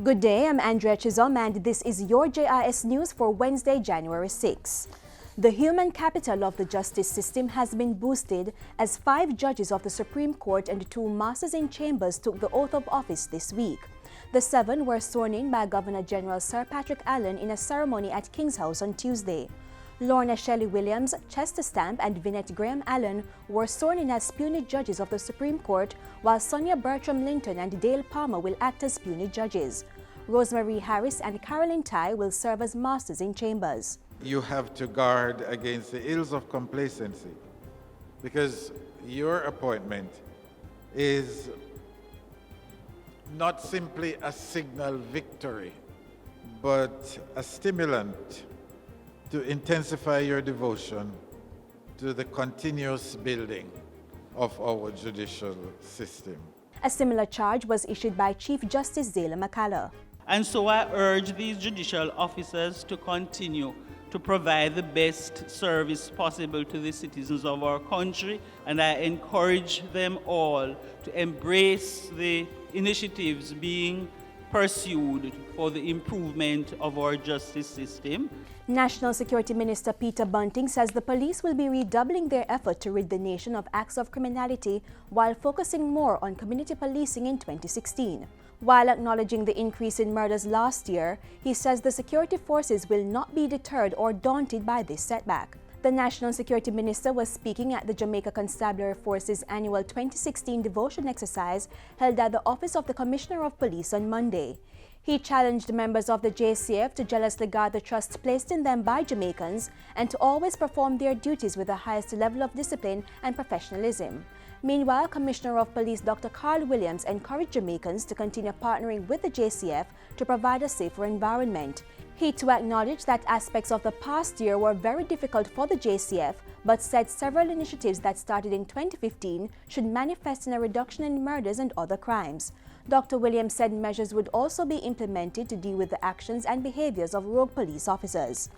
Good day, I'm Andrea Chizom and this is your JIS News for Wednesday, January 6. The human capital of the justice system has been boosted as 5 judges of the Supreme Court and 2 masters in chambers took the oath of office this week. The 7 were sworn in by Governor General Sir Patrick Allen in a ceremony at King's House on Tuesday. Lorna Shelley Williams, Chester Stamp and Vinette Graham Allen were sworn in as puisne judges of the Supreme Court, while Sonia Bertram Linton and Dale Palmer will act as puisne judges. Rosemary Harris and Carolyn Ty will serve as masters in chambers. You have to guard against the ills of complacency, because your appointment is not simply a signal victory, but a stimulant to intensify your devotion to the continuous building of our judicial system. A similar charge was issued by Chief Justice Zayla McCalla. And so I urge these judicial officers to continue to provide the best service possible to the citizens of our country, and I encourage them all to embrace the initiatives being pursued for the improvement of our justice system. National Security Minister Peter Bunting says the police will be redoubling their effort to rid the nation of acts of criminality while focusing more on community policing in 2016. While acknowledging the increase in murders last year, he says the security forces will not be deterred or daunted by this setback. The National Security Minister was speaking at the Jamaica Constabulary Force's annual 2016 devotion exercise held at the Office of the Commissioner of Police on Monday. He challenged members of the JCF to jealously guard the trust placed in them by Jamaicans and to always perform their duties with the highest level of discipline and professionalism. Meanwhile, Commissioner of Police Dr. Carl Williams encouraged Jamaicans to continue partnering with the JCF to provide a safer environment. He too acknowledged that aspects of the past year were very difficult for the JCF, but said several initiatives that started in 2015 should manifest in a reduction in murders and other crimes. Dr. Williams said measures would also be implemented to deal with the actions and behaviors of rogue police officers.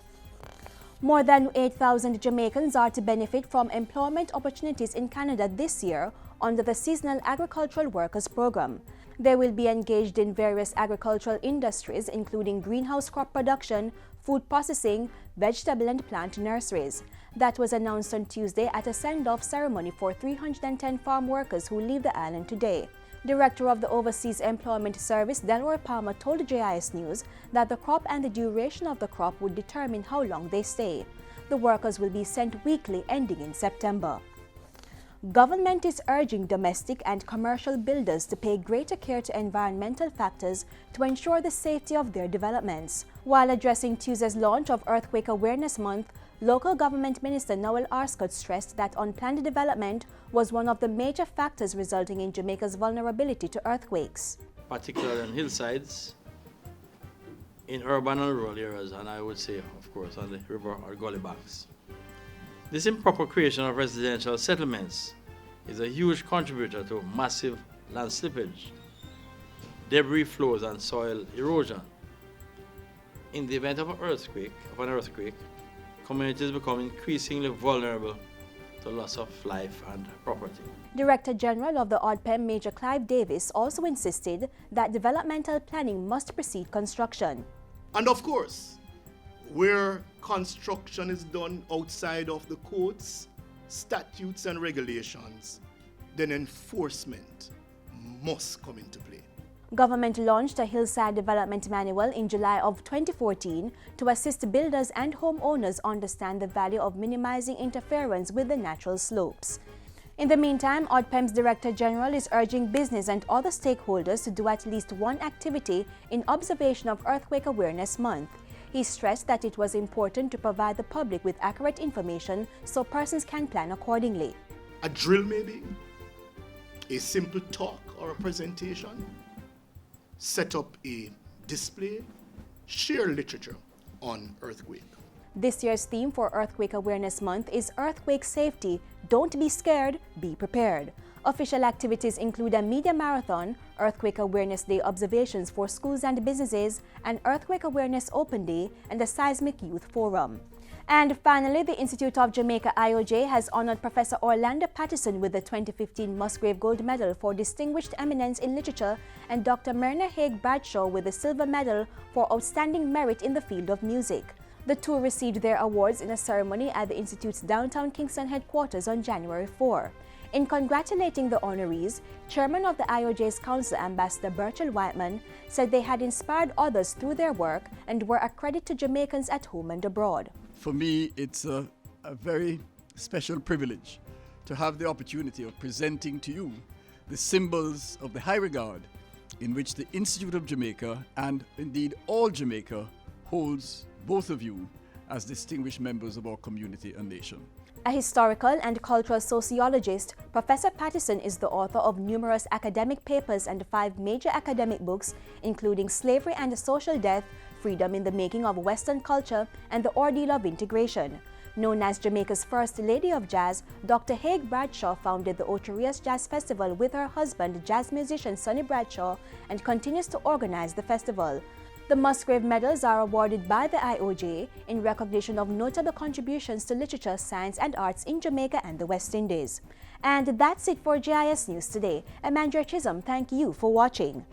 More than 8,000 Jamaicans are to benefit from employment opportunities in Canada this year under the Seasonal Agricultural Workers Program. They will be engaged in various agricultural industries, including greenhouse crop production, food processing, vegetable and plant nurseries. That was announced on Tuesday at a send-off ceremony for 310 farm workers who leave the island today. Director of the Overseas Employment Service, Delroy Palmer, told JIS News that the crop and the duration of the crop would determine how long they stay. The workers will be sent weekly ending in September. Government is urging domestic and commercial builders to pay greater care to environmental factors to ensure the safety of their developments. While addressing Tuesday's launch of Earthquake Awareness Month, Local Government Minister Noel Arscott stressed that unplanned development was one of the major factors resulting in Jamaica's vulnerability to earthquakes. Particularly on hillsides, in urban and rural areas, and I would say, of course, on the river or gully banks. This improper creation of residential settlements is a huge contributor to massive land slippage, debris flows, and soil erosion. In the event of an earthquake, communities become increasingly vulnerable to loss of life and property. Director General of the ODPEM, Major Clive Davis, also insisted that developmental planning must precede construction. And of course, where construction is done outside of the codes, statutes and regulations, then enforcement must come into play. Government launched a Hillside Development Manual in July of 2014 to assist builders and homeowners understand the value of minimizing interference with the natural slopes. In the meantime, ODPEM's Director General is urging business and other stakeholders to do at least one activity in observation of Earthquake Awareness Month. He stressed that it was important to provide the public with accurate information so persons can plan accordingly. A drill maybe, a simple talk or a presentation, set up a display, share literature on earthquake. This year's theme for Earthquake Awareness Month is Earthquake Safety. Don't be scared, be prepared. Official activities include a media marathon, Earthquake Awareness Day observations for schools and businesses, an Earthquake Awareness Open Day, and a Seismic Youth Forum. And finally, the Institute of Jamaica IOJ has honored Professor Orlando Patterson with the 2015 Musgrave Gold Medal for Distinguished Eminence in Literature and Dr. Myrna Haig Bradshaw with the Silver Medal for Outstanding Merit in the Field of Music. The two received their awards in a ceremony at the Institute's downtown Kingston headquarters on January 4. In congratulating the honorees, Chairman of the IOJ's Council, Ambassador Burchell Whiteman, said they had inspired others through their work and were a credit to Jamaicans at home and abroad. For me, it's a very special privilege to have the opportunity of presenting to you the symbols of the high regard in which the Institute of Jamaica and indeed all Jamaica holds both of you as distinguished members of our community and nation. A historical and cultural sociologist, Professor Patterson is the author of numerous academic papers and 5 major academic books, including Slavery and Social Death, Freedom in the Making of Western Culture, and The Ordeal of Integration. Known as Jamaica's First Lady of Jazz, Dr. Haig Bradshaw founded the Ocherias Jazz Festival with her husband, jazz musician Sonny Bradshaw, and continues to organize the festival. The Musgrave Medals are awarded by the IOJ in recognition of notable contributions to literature, science, and arts in Jamaica and the West Indies. And that's it for JIS News today. I'm Andrea Chisholm. Thank you for watching.